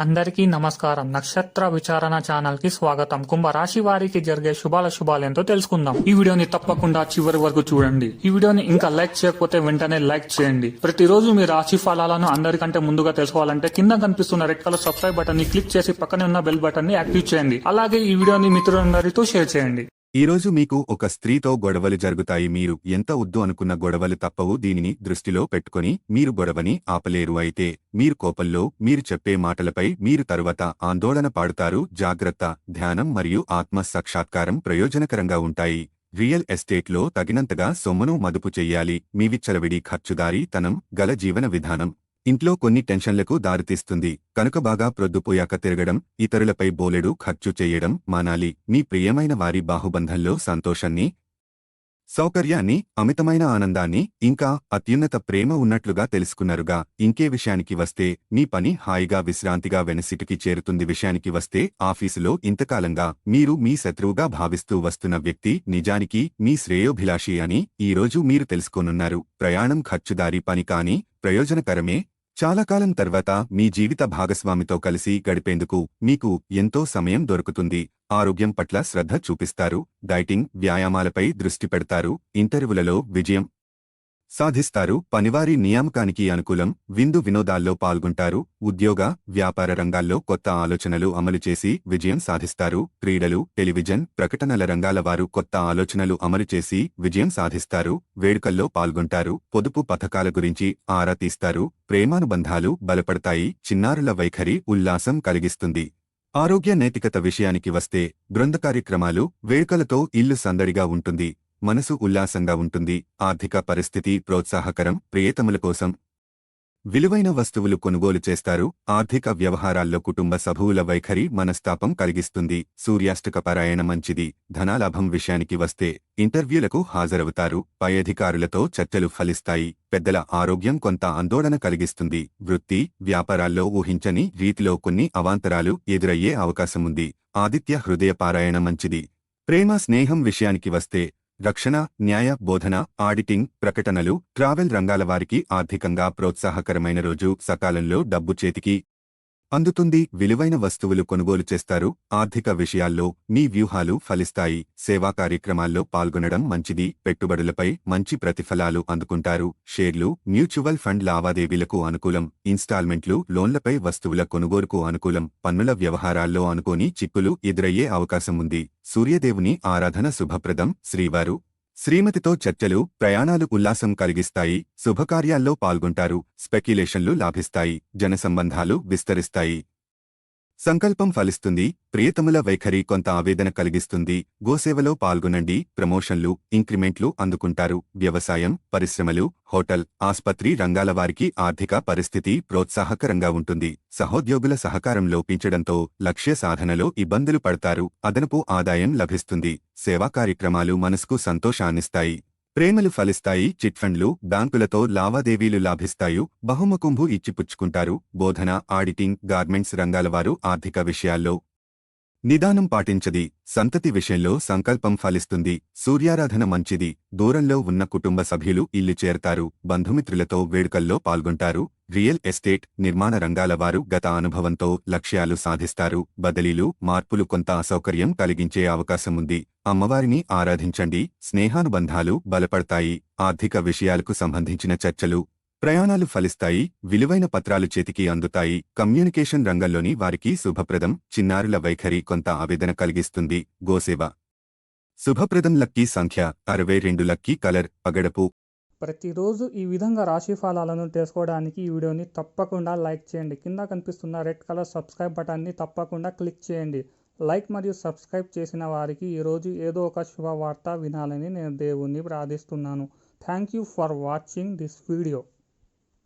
అందరికీ నమస్కారం. నక్షత్ర విచారణ ఛానల్ కి స్వాగతం. కుంభరాశి వారికి జరిగే శుభాలేంతో తెలుసుకుందాం. ఈ వీడియోని తప్పకుండా చివరి వరకు చూడండి. ఈ వీడియోని ఇంకా లైక్ చేయకపోతే వెంటనే లైక్ చేయండి. ప్రతిరోజు మీ రాశి ఫలాలను అందరికంటే ముందుగా తెలుసుకోవాలంటే కింద కనిపిస్తున్న రెడ్ కలర్ సబ్స్క్రైబ్ బటన్ ని క్లిక్ చేసి పక్కనే ఉన్న బెల్ బటన్ ని యాక్టివ్ చేయండి. అలాగే ఈ వీడియోని మిత్రులందరితో షేర్ చేయండి. ఈరోజు మీకు ఒక స్త్రీతో గొడవలు జరుగుతాయి. మీరు ఎంత వద్దు అనుకున్న గొడవలు తప్పవు. దీనిని దృష్టిలో పెట్టుకుని మీరు గొడవని ఆపలేరు. అయితే మీరు కోపంలో మీరు చెప్పే మాటలపై మీరు తరువాత ఆందోళన పాడుతారు. జాగ్రత్త. ధ్యానం మరియు ఆత్మ సాక్షాత్కారం ప్రయోజనకరంగా ఉంటాయి. రియల్ ఎస్టేట్లో తగినంతగా సొమ్మును మదుపు చెయ్యాలి. మీ విచ్చలవిడి ఖర్చుదారీ తనం గల జీవన విధానం ఇంట్లో కొన్ని టెన్షన్లకు దారితీస్తుంది. కనుక బాగా ప్రొద్దుపోయాక తిరగడం, ఇతరులపై బోలెడు ఖర్చు చెయ్యడం మానాలి. మీ ప్రియమైన వారి బాహుబంధంలో సంతోషాన్ని, సౌకర్యాన్ని, అమితమైన ఆనందాన్ని, ఇంకా అత్యున్నత ప్రేమ ఉన్నట్లుగా తెలుసుకున్నారుగా. ఇంకే విషయానికి వస్తే మీ పని హాయిగా విశ్రాంతిగా వెనసిటికి చేరుతుంది. విషయానికి వస్తే ఆఫీసులో ఇంతకాలంగా మీరు మీ శత్రువుగా భావిస్తూ వస్తున్న వ్యక్తి నిజానికి మీ శ్రేయోభిలాషి అని ఈరోజు మీరు తెలుసుకోనున్నారు. ప్రయాణం ఖర్చుదారీ పని కానీ ప్రయోజనకరమే. చాలా కాలం తర్వాత మీ జీవిత భాగస్వామితో కలిసి గడిపేందుకు మీకు ఎంతో సమయం దొరుకుతుంది. ఆరోగ్యం పట్ల శ్రద్ధ చూపిస్తారు. డైటింగ్, వ్యాయామాలపై దృష్టి పెడతారు. ఇంటర్వ్యూలలో విజయం సాధిస్తారు. పనివారి నియామకానికి అనుకూలం. విందు వినోదాల్లో పాల్గొంటారు. ఉద్యోగ, వ్యాపార రంగాల్లో కొత్త ఆలోచనలు అమలు చేసి విజయం సాధిస్తారు. క్రీడలు, టెలివిజన్, ప్రకటనల రంగాల వారు కొత్త ఆలోచనలు అమలు చేసి విజయం సాధిస్తారు. వేడుకల్లో పాల్గొంటారు. పొదుపు పథకాల గురించి ఆరా తీస్తారు. ప్రేమానుబంధాలు బలపడతాయి. చిన్నారుల వైఖరి ఉల్లాసం కలిగిస్తుంది. ఆరోగ్య నైతికత విషయానికి వస్తే బృంద కార్యక్రమాలు, వేడుకలతో ఇల్లు సందడిగా ఉంటుంది. మనసు ఉల్లాసంగా ఉంటుంది. ఆర్థిక పరిస్థితి ప్రోత్సాహకరం. ప్రియతముల కోసం విలువైన వస్తువులు కొనుగోలు చేస్తారు. ఆర్థిక వ్యవహారాల్లో కుటుంబ సభ్యుల వైఖరి మనస్తాపం కలిగిస్తుంది. సూర్యాష్టక పారాయణ మంచిది. ధనాలాభం విషయానికి వస్తే ఇంటర్వ్యూలకు హాజరవుతారు. పై అధికారులతో చర్చలు ఫలిస్తాయి. పెద్దల ఆరోగ్యం కొంత ఆందోళన కలిగిస్తుంది. వృత్తి, వ్యాపారాల్లో ఊహించని రీతిలో కొన్ని అవాంతరాలు ఎదురయ్యే అవకాశముంది. ఆదిత్య హృదయ పారాయణ మంచిది. ప్రేమ స్నేహం విషయానికి వస్తే రక్షణ, న్యాయ, బోధన, ఆడిటింగ్, ప్రకటనలు, ట్రావెల్ రంగాల వారికి ఆర్థికంగా ప్రోత్సాహకరమైన రోజు. సకాలంలో డబ్బు చేతికి అందుతుంది. విలువైన వస్తువులు కొనుగోలు చేస్తారు. ఆర్థిక విషయాల్లో మీ వ్యూహాలు ఫలిస్తాయి. సేవా కార్యక్రమాల్లో పాల్గొనడం మంచిది. పెట్టుబడులపై మంచి ప్రతిఫలాలు అందుకుంటారు. షేర్లు, మ్యూచువల్ ఫండ్ లావాదేవీలకు అనుకూలం. ఇన్స్టాల్మెంట్లు, లోన్లపై వస్తువుల కొనుగోలుకు అనుకూలం. పన్నుల వ్యవహారాల్లో అనుకోని చిక్కులు ఎదురయ్యే అవకాశం ఉంది. సూర్యదేవుని ఆరాధన శుభప్రదం. శ్రీవారు, శ్రీమతితో చర్చలు, ప్రయాణాలు ఉల్లాసం కలిగిస్తాయి. శుభకార్యాల్లో పాల్గొంటారు. స్పెక్యులేషన్లు లాభిస్తాయి. జనసంబంధాలు విస్తరిస్తాయి. సంకల్పం ఫలిస్తుంది. ప్రియతముల వైఖరి కొంత ఆవేదన కలిగిస్తుంది. గోసేవలో పాల్గొనండి. ప్రమోషన్లు, ఇంక్రిమెంట్లు అందుకుంటారు. వ్యవసాయం, పరిశ్రమలు, హోటల్, ఆస్పత్రి రంగాల వారికి ఆర్థిక పరిస్థితి ప్రోత్సాహకరంగా ఉంటుంది. సహోద్యోగుల సహకారం లోపించడంతో లక్ష్య సాధనలో ఇబ్బందులు పడతారు. అదనపు ఆదాయం లభిస్తుంది. సేవా కార్యక్రమాలు మనసుకు సంతోషాన్నిస్తాయి. ప్రేమలు ఫలిస్తాయి. చిట్ఫండ్లు, బ్యాంకులతో లావాదేవీలు లాభిస్తాయి. బహుమకుంభు ఇచ్చిపుచ్చుకుంటారు. బోధన, ఆడిటింగ్, గార్మెంట్స్ రంగాల వారు ఆర్థిక విషయాల్లో నిదానం పాటించది. సంతతి విషయంలో సంకల్పం ఫలిస్తుంది. సూర్యారాధన మంచిది. దూరంలో ఉన్న కుటుంబ సభ్యులు ఇల్లు చేరతారు. బంధుమిత్రులతో వేడుకల్లో పాల్గొంటారు. రియల్ ఎస్టేట్, నిర్మాణ రంగాల వారు గత అనుభవంతో లక్ష్యాలు సాధిస్తారు. బదిలీలు, మార్పులు కొంత అసౌకర్యం కలిగించే అవకాశముంది. అమ్మవారిని ఆరాధించండి. స్నేహానుబంధాలు బలపడతాయి. ఆర్థిక విషయాలకు సంబంధించిన చర్చలు, ప్రయాణాలు ఫలిస్తాయి. విలువైన పత్రాలు చేతికి అందుతాయి. కమ్యూనికేషన్ రంగంలోని వారికి శుభప్రదం. చిన్నారుల వైఖరి కొంత ఆవేదన కలిగిస్తుంది. గోసేవ శుభప్రదం. లక్కీ సంఖ్య 62. లక్కీ కలర్ పగడపు. ప్రతిరోజు ఈ విధంగా రాశి ఫలాలను తెలుసుకోవడానికి ఈ వీడియోని తప్పకుండా లైక్ చేయండి. కింద కనిపిస్తున్న రెడ్ కలర్ సబ్స్క్రైబ్ బటన్ని తప్పకుండా క్లిక్ చేయండి. లైక్ మరియు సబ్స్క్రైబ్ చేసిన వారికి ఈరోజు ఏదో ఒక శుభవార్త వినాలని నేను దేవుణ్ణి ప్రార్థిస్తున్నాను. Thank you for watching this video.